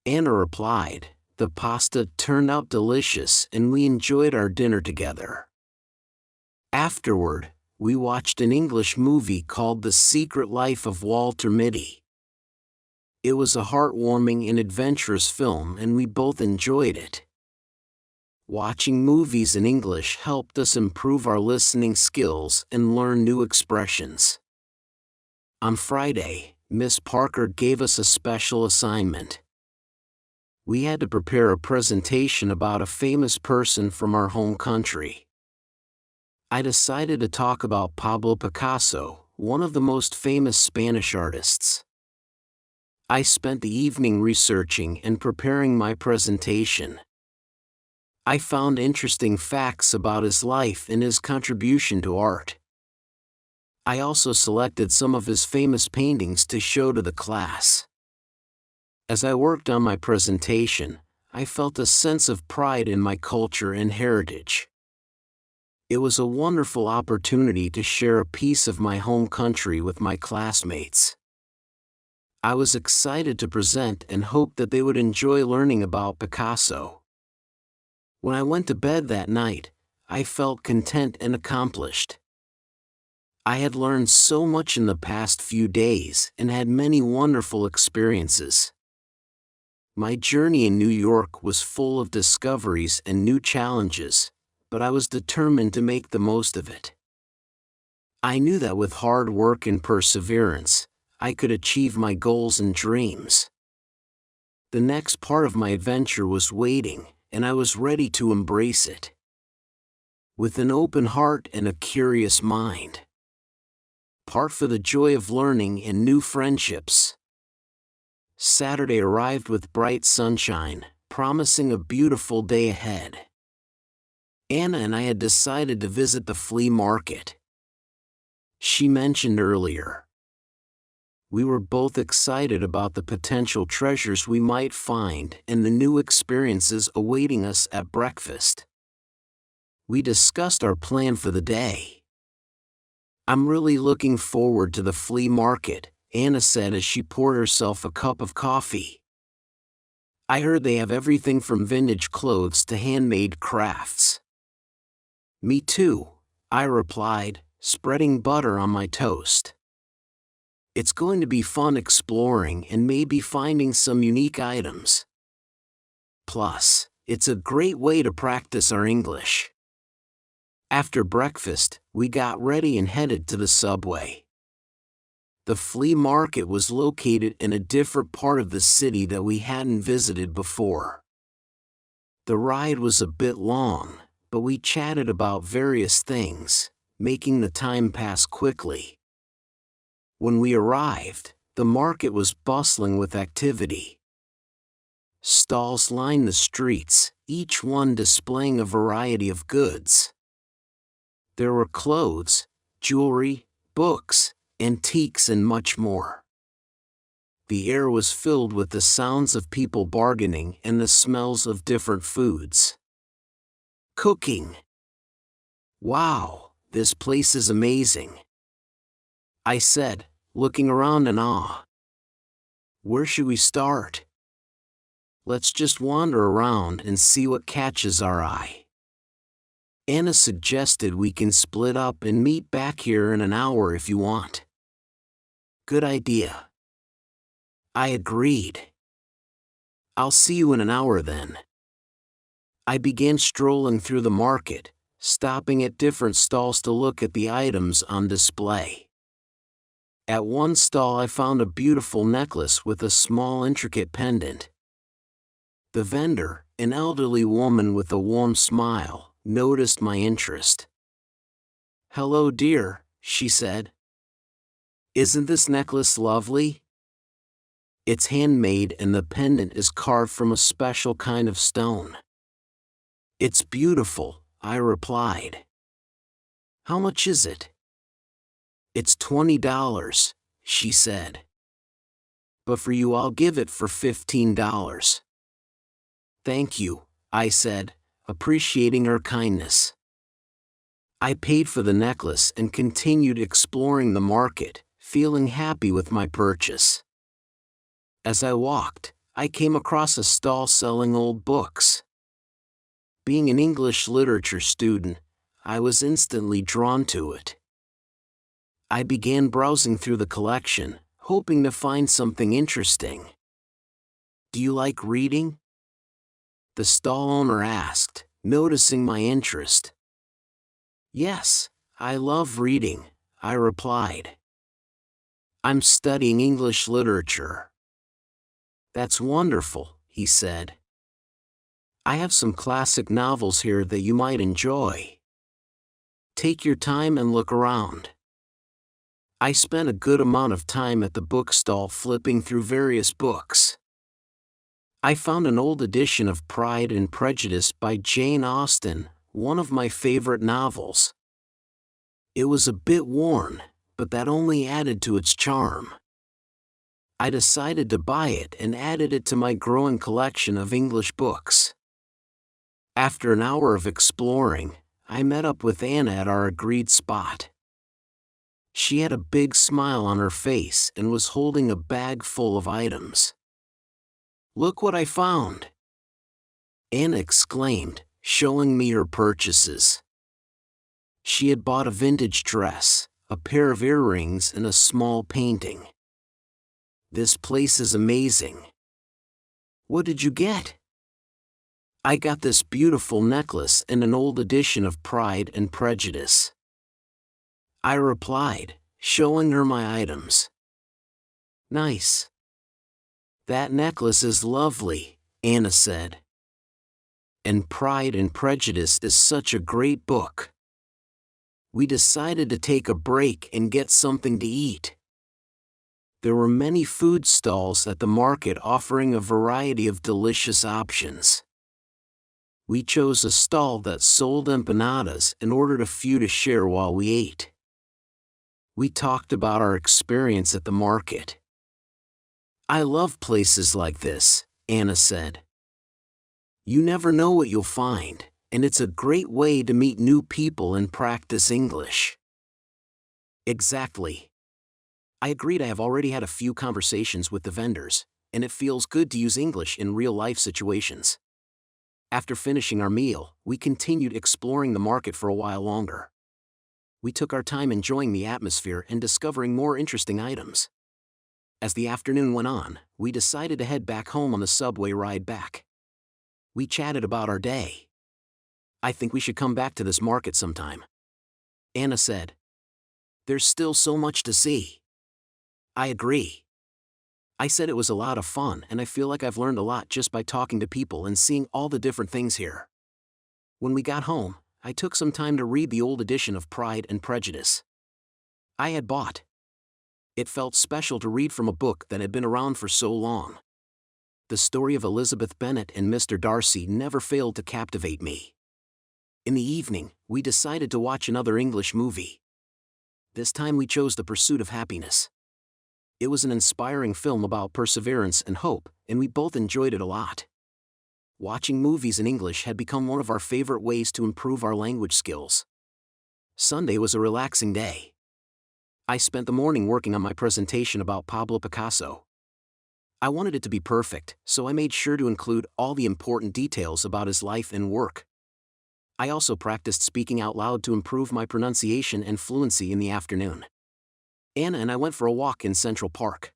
Anna replied, the pasta turned out delicious and we enjoyed our dinner together. Afterward, we watched an English movie called The Secret Life of Walter Mitty. It was a heartwarming and adventurous film and we both enjoyed it. Watching movies in English helped us improve our listening skills and learn new expressions. On Friday, Miss Parker gave us a special assignment. We had to prepare a presentation about a famous person from our home country. I decided to talk about Pablo Picasso, one of the most famous Spanish artists. I spent the evening researching and preparing my presentation. I found interesting facts about his life and his contribution to art. I also selected some of his famous paintings to show to the class. As I worked on my presentation, I felt a sense of pride in my culture and heritage. It was a wonderful opportunity to share a piece of my home country with my classmates. I was excited to present and hoped that they would enjoy learning about Picasso. When I went to bed that night, I felt content and accomplished. I had learned so much in the past few days and had many wonderful experiences. My journey in New York was full of discoveries and new challenges, but I was determined to make the most of it. I knew that with hard work and perseverance, I could achieve my goals and dreams. The next part of my adventure was waiting, and I was ready to embrace it. With an open heart and a curious mind. Part for the joy of learning and new friendships. Saturday arrived with bright sunshine, promising a beautiful day ahead. Anna and I had decided to visit the flea market she mentioned earlier. We were both excited about the potential treasures we might find and the new experiences awaiting us at breakfast. We discussed our plan for the day. I'm really looking forward to the flea market, Anna said as she poured herself a cup of coffee. I heard they have everything from vintage clothes to handmade crafts. Me too, I replied, spreading butter on my toast. It's going to be fun exploring and maybe finding some unique items. Plus, it's a great way to practice our English. After breakfast, we got ready and headed to the subway. The flea market was located in a different part of the city that we hadn't visited before. The ride was a bit long, but we chatted about various things, making the time pass quickly. When we arrived, the market was bustling with activity. Stalls lined the streets, each one displaying a variety of goods. There were clothes, jewelry, books, antiques and much more. The air was filled with the sounds of people bargaining and the smells of different foods. Cooking. Wow, this place is amazing, I said, looking around in awe. Where should we start? Let's just wander around and see what catches our eye. Anna suggested we can split up and meet back here in an hour if you want. Good idea. I agreed. I'll see you in an hour then. I began strolling through the market, stopping at different stalls to look at the items on display. At one stall I found a beautiful necklace with a small intricate pendant. The vendor, an elderly woman with a warm smile, noticed my interest. "Hello dear," she said. "Isn't this necklace lovely? It's handmade and the pendant is carved from a special kind of stone." "It's beautiful," I replied. "How much is it?" "It's $20, she said. "But for you I'll give it for $15. "Thank you," I said, appreciating her kindness. I paid for the necklace and continued exploring the market, feeling happy with my purchase. As I walked, I came across a stall selling old books. Being an English literature student, I was instantly drawn to it. I began browsing through the collection, hoping to find something interesting. "Do you like reading?" the stall owner asked, noticing my interest. "Yes, I love reading," I replied. "I'm studying English literature." "That's wonderful," he said. "I have some classic novels here that you might enjoy. Take your time and look around." I spent a good amount of time at the bookstall flipping through various books. I found an old edition of Pride and Prejudice by Jane Austen, one of my favorite novels. It was a bit worn, but that only added to its charm. I decided to buy it and added it to my growing collection of English books. After an hour of exploring, I met up with Anna at our agreed spot. She had a big smile on her face and was holding a bag full of items. "Look what I found!" Anna exclaimed, showing me her purchases. She had bought a vintage dress, a pair of earrings and a small painting. "This place is amazing." "What did you get?" "I got this beautiful necklace and an old edition of Pride and Prejudice," I replied, showing her my items. "Nice. That necklace is lovely," Anna said. "And Pride and Prejudice is such a great book." We decided to take a break and get something to eat. There were many food stalls at the market offering a variety of delicious options. We chose a stall that sold empanadas and ordered a few to share while we ate. We talked about our experience at the market. "I love places like this," Anna said. "You never know what you'll find, and it's a great way to meet new people and practice English." Exactly. I agreed. I have already had a few conversations with the vendors, and it feels good to use English in real-life situations. After finishing our meal, we continued exploring the market for a while longer. We took our time enjoying the atmosphere and discovering more interesting items. As the afternoon went on, we decided to head back home on the subway ride back. We chatted about our day. "I think we should come back to this market sometime," Anna said. "There's still so much to see." I agree. I said it was a lot of fun and I feel like I've learned a lot just by talking to people and seeing all the different things here. When we got home, I took some time to read the old edition of Pride and Prejudice I had bought. It felt special to read from a book that had been around for so long. The story of Elizabeth Bennet and Mr. Darcy never failed to captivate me. In the evening, we decided to watch another English movie. This time we chose The Pursuit of Happiness. It was an inspiring film about perseverance and hope, and we both enjoyed it a lot. Watching movies in English had become one of our favorite ways to improve our language skills. Sunday was a relaxing day. I spent the morning working on my presentation about Pablo Picasso. I wanted it to be perfect, so I made sure to include all the important details about his life and work. I also practiced speaking out loud to improve my pronunciation and fluency in the afternoon. Anna and I went for a walk in Central Park.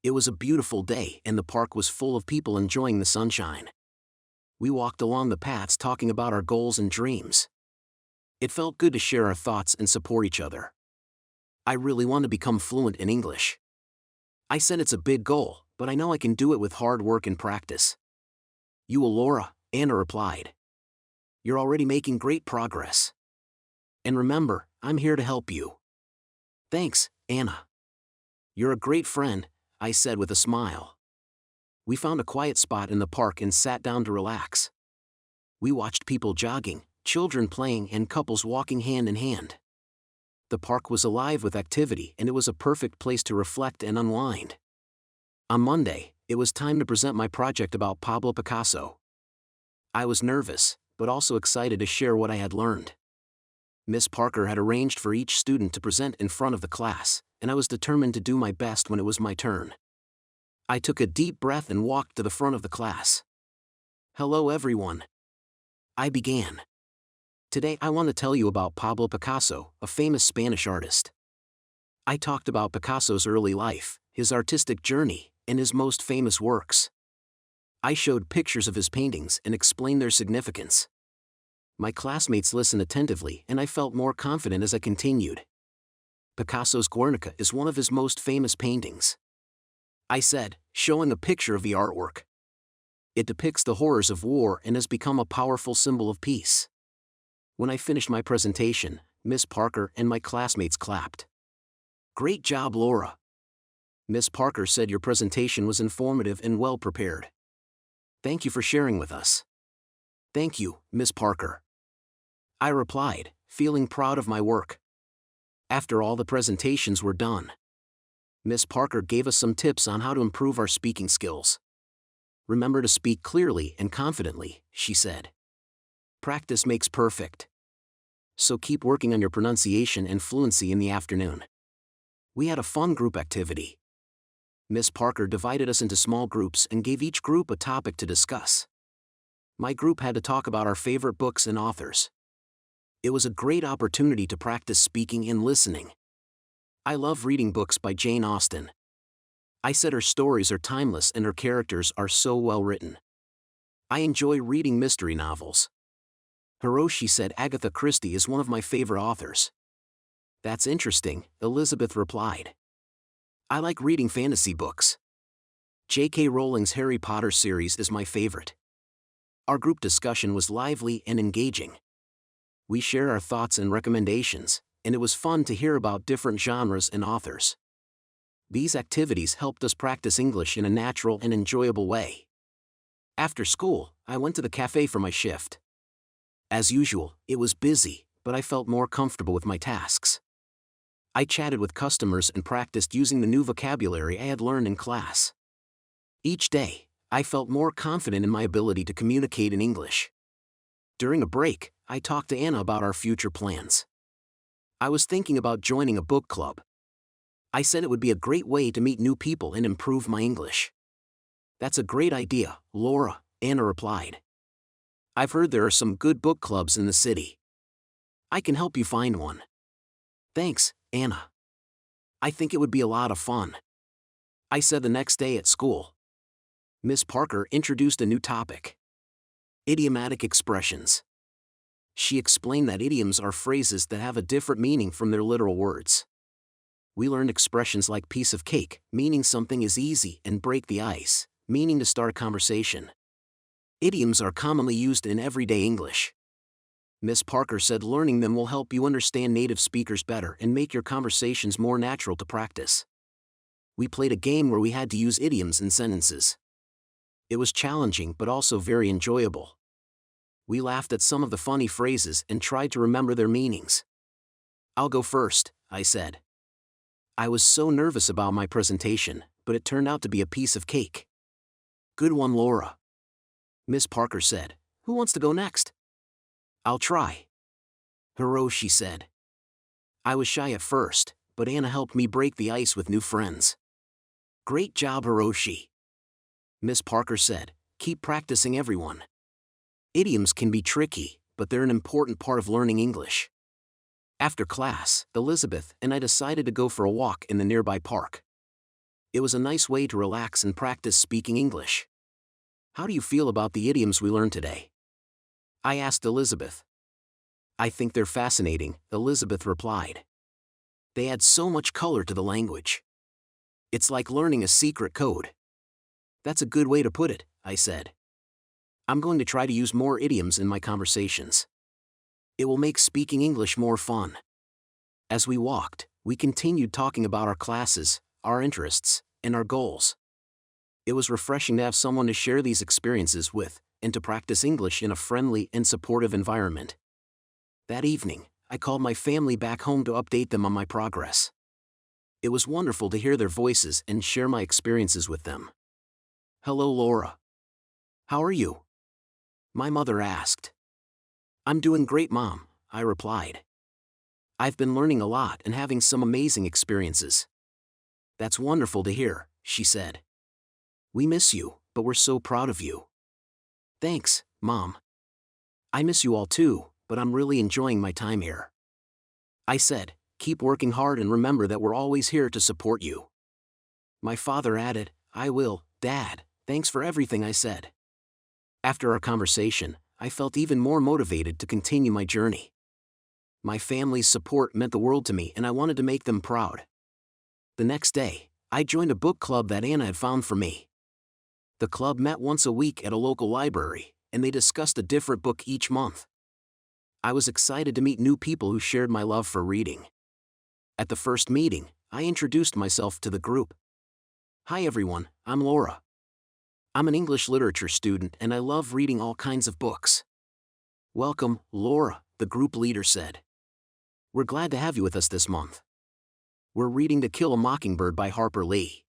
It was a beautiful day and the park was full of people enjoying the sunshine. We walked along the paths talking about our goals and dreams. It felt good to share our thoughts and support each other. I really want to become fluent in English. I said it's a big goal, but I know I can do it with hard work and practice. You will, Laura, Anna replied. You're already making great progress. And remember, I'm here to help you. Thanks, Anna. You're a great friend, I said with a smile. We found a quiet spot in the park and sat down to relax. We watched people jogging, children playing, and couples walking hand in hand. The park was alive with activity and it was a perfect place to reflect and unwind. On Monday, it was time to present my project about Pablo Picasso. I was nervous, but also excited to share what I had learned. Miss Parker had arranged for each student to present in front of the class, and I was determined to do my best when it was my turn. I took a deep breath and walked to the front of the class. Hello everyone. I began. Today I want to tell you about Pablo Picasso, a famous Spanish artist. I talked about Picasso's early life, his artistic journey, and his most famous works. I showed pictures of his paintings and explained their significance. My classmates listened attentively and I felt more confident as I continued. Picasso's Guernica is one of his most famous paintings. I said, showing a picture of the artwork. It depicts the horrors of war and has become a powerful symbol of peace. When I finished my presentation, Miss Parker and my classmates clapped. Great job, Laura. Miss Parker said your presentation was informative and well prepared. Thank you for sharing with us. Thank you, Miss Parker. I replied, feeling proud of my work. After all the presentations were done, Miss Parker gave us some tips on how to improve our speaking skills. Remember to speak clearly and confidently, she said. Practice makes perfect. So keep working on your pronunciation and fluency in the afternoon. We had a fun group activity. Miss Parker divided us into small groups and gave each group a topic to discuss. My group had to talk about our favorite books and authors. It was a great opportunity to practice speaking and listening. I love reading books by Jane Austen. I said her stories are timeless and her characters are so well written. I enjoy reading mystery novels. Hiroshi said Agatha Christie is one of my favorite authors. That's interesting, Elizabeth replied. I like reading fantasy books. J.K. Rowling's Harry Potter series is my favorite. Our group discussion was lively and engaging. We shared our thoughts and recommendations, and it was fun to hear about different genres and authors. These activities helped us practice English in a natural and enjoyable way. After school, I went to the cafe for my shift. As usual, it was busy, but I felt more comfortable with my tasks. I chatted with customers and practiced using the new vocabulary I had learned in class. Each day, I felt more confident in my ability to communicate in English. During a break, I talked to Anna about our future plans. I was thinking about joining a book club. I said it would be a great way to meet new people and improve my English. That's a great idea, Laura, Anna replied. I've heard there are some good book clubs in the city. I can help you find one. Thanks, Anna. I think it would be a lot of fun. I said the next day at school. Miss Parker introduced a new topic. Idiomatic expressions. She explained that idioms are phrases that have a different meaning from their literal words. We learned expressions like piece of cake, meaning something is easy, and break the ice, meaning to start a conversation. Idioms are commonly used in everyday English. Miss Parker said learning them will help you understand native speakers better and make your conversations more natural to practice. We played a game where we had to use idioms in sentences. It was challenging but also very enjoyable. We laughed at some of the funny phrases and tried to remember their meanings. I'll go first, I said. I was so nervous about my presentation, but it turned out to be a piece of cake. Good one, Laura. Miss Parker said, who wants to go next? I'll try. Hiroshi said. I was shy at first, but Anna helped me break the ice with new friends. Great job, Hiroshi. Miss Parker said. Keep practicing, everyone. Idioms can be tricky, but they're an important part of learning English. After class, Elizabeth and I decided to go for a walk in the nearby park. It was a nice way to relax and practice speaking English. How do you feel about the idioms we learned today? I asked Elizabeth. I think they're fascinating, Elizabeth replied. They add so much color to the language. It's like learning a secret code. That's a good way to put it, I said. I'm going to try to use more idioms in my conversations. It will make speaking English more fun. As we walked, we continued talking about our classes, our interests, and our goals. It was refreshing to have someone to share these experiences with, and to practice English in a friendly and supportive environment. That evening, I called my family back home to update them on my progress. It was wonderful to hear their voices and share my experiences with them. Hello, Laura. How are you? My mother asked. I'm doing great, Mom, I replied. I've been learning a lot and having some amazing experiences. That's wonderful to hear, she said. We miss you, but we're so proud of you. Thanks, Mom. I miss you all too, but I'm really enjoying my time here. I said, keep working hard and remember that we're always here to support you. My father added, I will, Dad, thanks for everything, I said. After our conversation, I felt even more motivated to continue my journey. My family's support meant the world to me and I wanted to make them proud. The next day, I joined a book club that Anna had found for me. The club met once a week at a local library, and they discussed a different book each month. I was excited to meet new people who shared my love for reading. At the first meeting, I introduced myself to the group. Hi everyone, I'm Laura. I'm an English literature student and I love reading all kinds of books. Welcome, Laura, the group leader said. We're glad to have you with us this month. We're reading To Kill a Mockingbird by Harper Lee.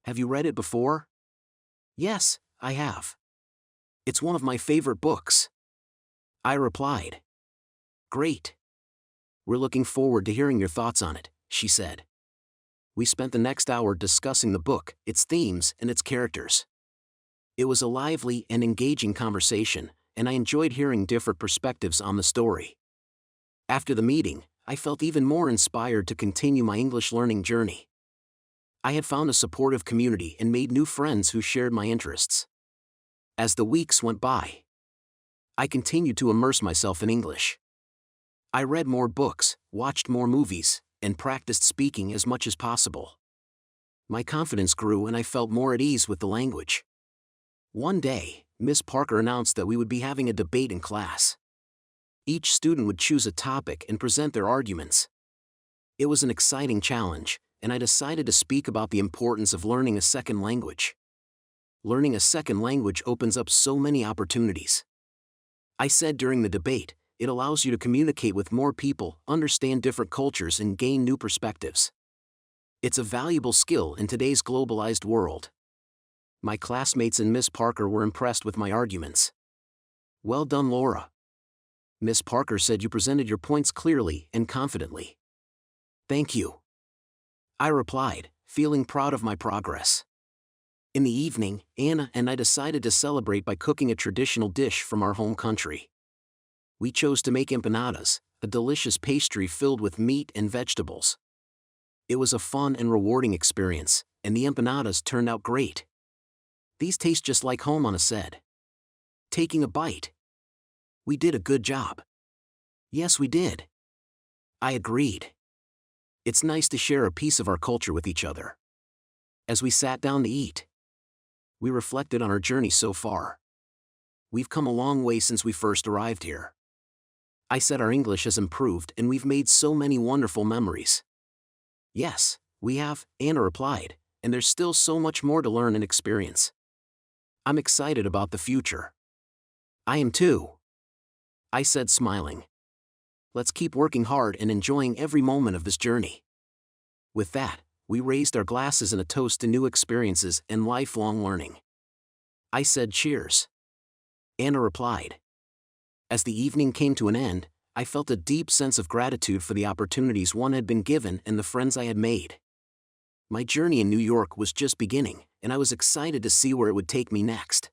Have you read it before? Yes, I have. It's one of my favorite books. I replied. Great. We're looking forward to hearing your thoughts on it, she said. We spent the next hour discussing the book, its themes, and its characters. It was a lively and engaging conversation, and I enjoyed hearing different perspectives on the story. After the meeting, I felt even more inspired to continue my English learning journey. I had found a supportive community and made new friends who shared my interests. As the weeks went by, I continued to immerse myself in English. I read more books, watched more movies, and practiced speaking as much as possible. My confidence grew and I felt more at ease with the language. One day, Miss Parker announced that we would be having a debate in class. Each student would choose a topic and present their arguments. It was an exciting challenge, and I decided to speak about the importance of learning a second language. Learning a second language opens up so many opportunities. I said during the debate, it allows you to communicate with more people, understand different cultures, and gain new perspectives. It's a valuable skill in today's globalized world. My classmates and Miss Parker were impressed with my arguments. Well done, Laura. Miss Parker said you presented your points clearly and confidently. Thank you. I replied, feeling proud of my progress. In the evening, Anna and I decided to celebrate by cooking a traditional dish from our home country. We chose to make empanadas, a delicious pastry filled with meat and vegetables. It was a fun and rewarding experience, and the empanadas turned out great. These taste just like home, Anna said. Taking a bite. We did a good job. Yes, we did. I agreed. It's nice to share a piece of our culture with each other. As we sat down to eat, we reflected on our journey so far. We've come a long way since we first arrived here. I said our English has improved and we've made so many wonderful memories. Yes, we have, Anna replied, and there's still so much more to learn and experience. I'm excited about the future. I am too. I said, smiling. Let's keep working hard and enjoying every moment of this journey. With that, we raised our glasses in a toast to new experiences and lifelong learning. I said, cheers. Anna replied. As the evening came to an end, I felt a deep sense of gratitude for the opportunities one had been given and the friends I had made. My journey in New York was just beginning, and I was excited to see where it would take me next.